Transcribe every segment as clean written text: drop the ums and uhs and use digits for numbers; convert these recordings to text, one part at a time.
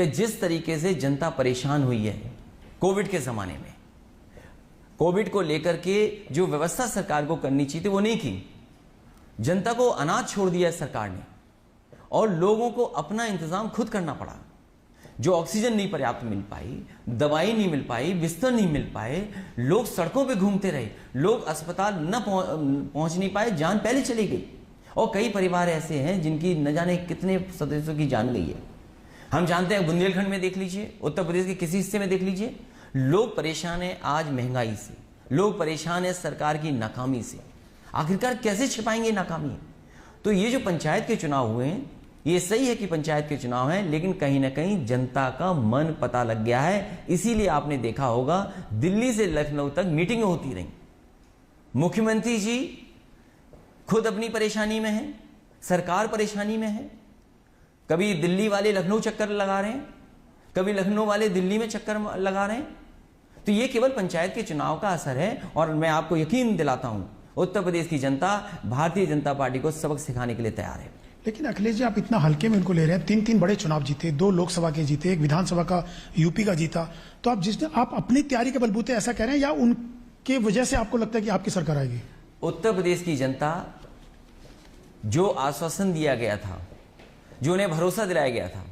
कि जिस तरीके से जनता परेशान हुई है कोविड के ज़माने में, कोविड को लेकर के जो व्यवस्था सरकार को करनी चाहिए थी वो नहीं की। जनता को अनाथ छोड़ दिया सरकार ने और लोगों को अपना इंतज़ाम खुद करना पड़ा। जो ऑक्सीजन नहीं पर्याप्त मिल पाई, दवाई नहीं मिल पाई, बिस्तर नहीं मिल पाए, लोग सड़कों पे घूमते रहे, लोग अस्पताल न पहुंच नहीं पाए, जान पहले चली गई। और कई परिवार ऐसे हैं जिनकी न जाने कितने सदस्यों की जान गई है। हम जानते हैं बुंदेलखंड में देख लीजिए, उत्तर प्रदेश के किसी हिस्से में देख लीजिए, लोग परेशान हैं आज महंगाई से, लोग परेशान हैं सरकार की नाकामी से। आखिरकार कैसे छिपाएंगे नाकामी? तो ये जो पंचायत के चुनाव हुए हैं, ये सही है कि पंचायत के चुनाव हैं, लेकिन कहीं ना कहीं जनता का मन पता लग गया है। इसीलिए आपने देखा होगा दिल्ली से लखनऊ तक मीटिंगें होती रहीं। मुख्यमंत्री जी खुद अपनी परेशानी में हैं, सरकार परेशानी में है। कभी दिल्ली वाले लखनऊ चक्कर लगा रहे हैं, कभी लखनऊ वाले दिल्ली में चक्कर लगा रहे हैं। तो ये केवल पंचायत के चुनाव का असर है। और मैं आपको यकीन दिलाता हूं उत्तर प्रदेश की जनता भारतीय जनता पार्टी को सबक सिखाने के लिए तैयार है। लेकिन अखिलेश जी, आप इतना हल्के में उनको ले रहे हैं। 3 बड़े चुनाव जीते, 2 लोकसभा के जीते, 1 विधानसभा का यूपी का जीता। तो आप अपनी तैयारी के बलबूते ऐसा कह रहे हैं या उनके वजह से आपको लगता है कि आपकी सरकार आएगी? उत्तर प्रदेश की जनता जो आश्वासन दिया गया था, जो उन्हें भरोसा दिलाया गया था,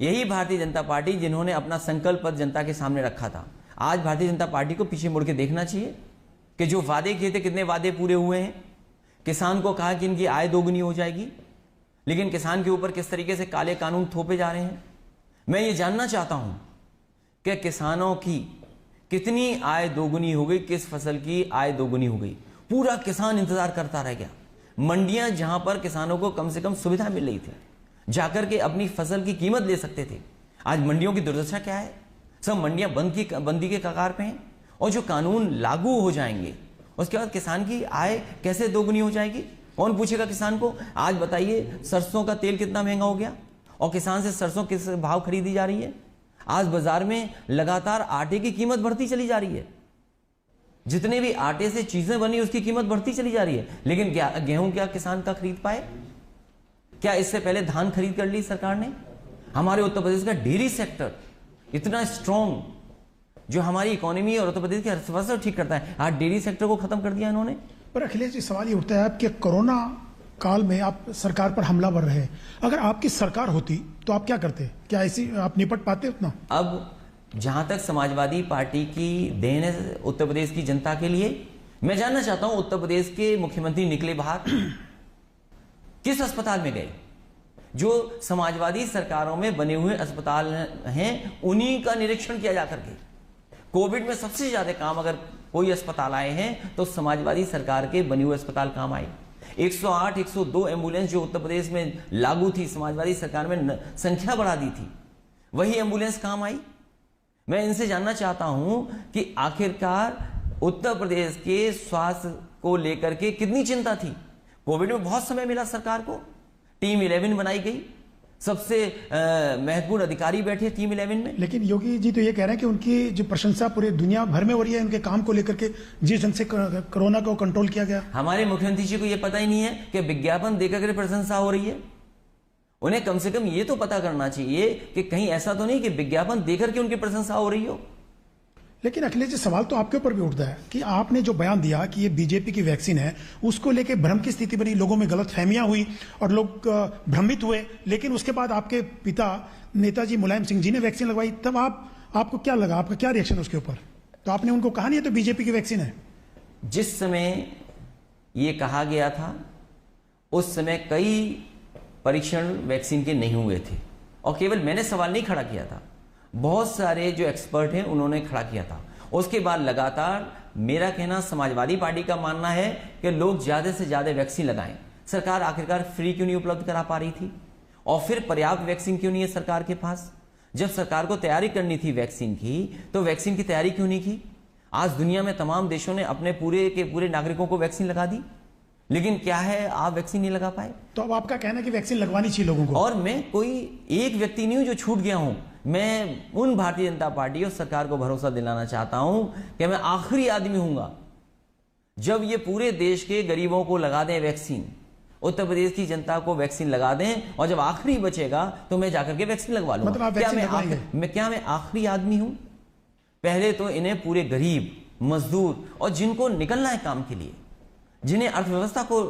यही भारतीय जनता पार्टी जिन्होंने अपना संकल्प पत्र जनता के सामने रखा था। आज भारतीय जनता पार्टी को पीछे मुड़ के देखना चाहिए कि जो वादे किए थे कितने वादे पूरे हुए हैं। किसान को कहा कि इनकी आय दोगुनी हो जाएगी, लेकिन किसान के ऊपर किस तरीके से काले कानून थोपे जा रहे हैं। मैं ये जानना चाहता हूं कि किसानों की कितनी आय दोगुनी हो गई, किस फसल की आय दोगुनी हो गई। पूरा किसान इंतजार करता रह गया। मंडियां जहां पर किसानों को कम से कम सुविधा मिल रही थी, जाकर के अपनी फसल की कीमत ले सकते थे, आज मंडियों की दुर्दशा क्या है? सब मंडियां बंदी के कगार पे हैं। और जो कानून लागू हो जाएंगे उसके बाद किसान की आय कैसे दोगुनी हो जाएगी? कौन पूछेगा किसान को? आज बताइए सरसों का तेल कितना महंगा हो गया और किसान से सरसों किस भाव खरीदी जा रही है। आज बाजार में लगातार आटे की कीमत बढ़ती चली जा रही है। जितने भी आटे से चीजें बनी उसकी कीमत बढ़ती चली जा रही है, लेकिन गेहूं क्या किसान का खरीद पाए? क्या इससे पहले धान खरीद कर ली सरकार ने? हमारे उत्तर प्रदेश का डेयरी सेक्टर इतना स्ट्रॉन्ग, जो हमारी इकोनॉमी और उत्तर प्रदेश की अर्थव्यवस्था ठीक करता है, आज डेयरी सेक्टर को खत्म कर दिया इन्होंने। पर अखिलेश जी, सवाल ये उठता है कि कोरोना काल में आप सरकार पर हमलावर रहे। अगर आपकी सरकार होती तो आप क्या करते? क्या ऐसी आप निपट पाते उतना? अब जहां तक समाजवादी पार्टी की देन है उत्तर प्रदेश की जनता के लिए, मैं जानना चाहता हूं उत्तर प्रदेश के मुख्यमंत्री निकले बाहर, किस अस्पताल में गए? जो समाजवादी सरकारों में बने हुए अस्पताल हैं उन्हीं का निरीक्षण किया जाकर के। कोविड में सबसे ज्यादा काम अगर कोई अस्पताल आए हैं तो समाजवादी सरकार के बने हुए अस्पताल काम आए। 108, 102 एम्बुलेंस जो उत्तर प्रदेश में लागू थी, समाजवादी सरकार में संख्या बढ़ा दी थी, वही एम्बुलेंस काम आई। मैं इनसे जानना चाहता हूं कि आखिरकार उत्तर प्रदेश के स्वास्थ्य को लेकर के कितनी चिंता थी। कोविड में बहुत समय मिला सरकार को, टीम 11 बनाई गई, सबसे महत्वपूर्ण अधिकारी बैठे टीम 11 में। लेकिन योगी जी तो ये कह रहे हैं कि उनकी जो प्रशंसा पूरी दुनिया भर में हो रही है उनके काम को लेकर के, जिस ढंग से कोरोना को कंट्रोल किया गया। हमारे मुख्यमंत्री जी को यह पता ही नहीं है कि विज्ञापन देकर के प्रशंसा हो रही है। उन्हें कम से कम ये तो पता करना चाहिए कि कहीं ऐसा तो नहीं कि विज्ञापन देकर के उनकी प्रशंसा हो रही हो। लेकिन अखिलेश जी, सवाल तो आपके ऊपर भी उठता है कि आपने जो बयान दिया कि ये बीजेपी की वैक्सीन है, उसको लेके भ्रम की स्थिति बनी, लोगों में गलतफहमियां हुई और लोग भ्रमित हुए। लेकिन उसके बाद आपके पिता नेताजी मुलायम सिंह जी ने वैक्सीन लगवाई, तब आपको क्या लगा? आपका क्या रिएक्शन उसके ऊपर? तो आपने उनको कहा नहीं है तो बीजेपी की वैक्सीन है? जिस समय ये कहा गया था उस समय कई परीक्षण वैक्सीन के नहीं हुए थे और केवल मैंने सवाल नहीं खड़ा किया था, बहुत सारे जो एक्सपर्ट हैं उन्होंने खड़ा किया था। उसके बाद लगातार मेरा कहना, समाजवादी पार्टी का मानना है कि लोग ज्यादा से ज्यादा वैक्सीन लगाएं। सरकार आखिरकार फ्री क्यों नहीं उपलब्ध करा पा रही थी? और फिर पर्याप्त वैक्सीन क्यों नहीं है सरकार के पास? जब सरकार को तैयारी करनी थी वैक्सीन की तो वैक्सीन की तैयारी क्यों नहीं की? आज दुनिया में तमाम देशों ने अपने पूरे के पूरे नागरिकों को वैक्सीन लगा दी, लेकिन क्या है आप वैक्सीन नहीं लगा पाए। तो अब आपका कहना है कि वैक्सीन लगवानी चाहिए लोगों को। और मैं कोई एक व्यक्ति नहीं हूं जो छूट गया हूं। मैं उन भारतीय जनता पार्टी और सरकार को भरोसा दिलाना चाहता हूं कि मैं आखिरी आदमी हूंगा जब ये पूरे देश के गरीबों को लगा दें वैक्सीन, उत्तर प्रदेश की जनता को वैक्सीन लगा दें और जब आखिरी बचेगा तो मैं जाकर के वैक्सीन लगवा लूंगा। मतलब आप क्या वैक्सीन मैं लगवाएंगे? क्या मैं आखिरी आदमी हूं? पहले तो इन्हें पूरे गरीब, मजदूर और जिनको निकलना है काम के लिए, जिन्हें अर्थव्यवस्था को